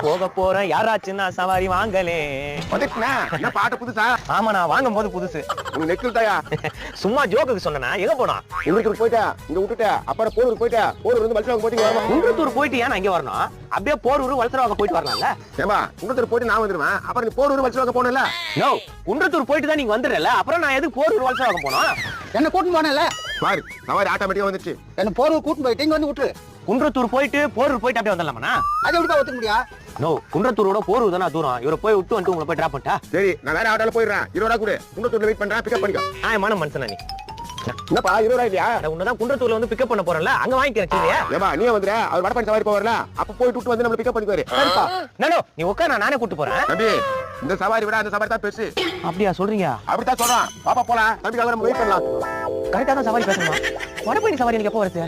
போக போறேன் யாராச்சுன்னா சவாரி வாங்கலே. என்ன பாட்டு புதுசா? ஆமா, நான் வாங்கும் போது புதுசு. சும்மா ஜோக்குக்கு சொன்னா. எங்க போனா? குன்றத்தூர் போயிட்டா, இங்க விட்டுட்டா. அப்புறம் போரூர் போயிட்டா. போரூர் வந்து வலசரவாக்கம் போயிட்டு குன்றத்தூர் போயிட்டு ஏன் இங்க வரணும்? அப்படியே போரூர் வலசரவாக்கம் போயிட்டு வரலாம்ல. ஏமா குன்றத்தூர் போயிட்டு நான் வந்துருவேன். அப்புறம் நீ போரூர் வலசரவாக்கம் போனல? நோ, குன்றத்தூர் போயிட்டு தான் நீங்க வந்துறல. அப்புறம் நான் எதுக்கு போரூர் வலசரவாக்கம் போனோம்? என்ன கூட்டிட்டு போனல? பாரு சவாரி ஆட்டோமேட்டிக்கா வந்துச்சு. என்ன போரூர் கூட்டிட்டு போயிட்டு இங்க வந்து விட்டு குன்றத்தூர் போயிட்டு போரூர் போயிட்டு அப்படியே வந்துடலாமா? அது எப்படிப்பா ஒத்துக்க முடியும்? நோ, குன்றத்தூரோட போரூர் தானே தூரம். இவரை போய் விட்டு வந்து உங்களை போய் டிராப் பண்ணிட்டா சரி. நான் வேற ஆட்டோல போயிடுறேன். 20 ரூபா கொடு. குன்றத்தூர்ல வெயிட் பண்றேன். பிக்கப் பண்ணிக்கோ. ஆயமான மனுஷனா நீ? என்னப்பா 20 ரூபா இல்லையா? உன்னதான் குன்றத்தூர்ல வந்து பிக்கப் பண்ண போறேன்ல, அங்க வாங்கிக்கிறேன். சரியா? ஏமா நீ வந்துற. அவர் வடபழனி சவாரி போவார்ல, அப்ப போயிட்டு விட்டு வந்து நம்மள பிக்கப் பண்ணிக்குவாரு. சரிப்பா. நோ, நீ உட்கார், நானே கூட்டி போறேன். தம்பி, இந்த சவாரி விட அந்த சவாரி தான் பெருசு. அப்படியா சொல்றீங்க? அப்படித்தான் சொல்றான். பாப்பா போலாம். தம்பிக்காக நம்ம வெயிட் பண்ணலாம். கரெக்டா தான் சவாரி பேசணுமா? வடபழனி சவாரி எனக்கு எப்போ வருது?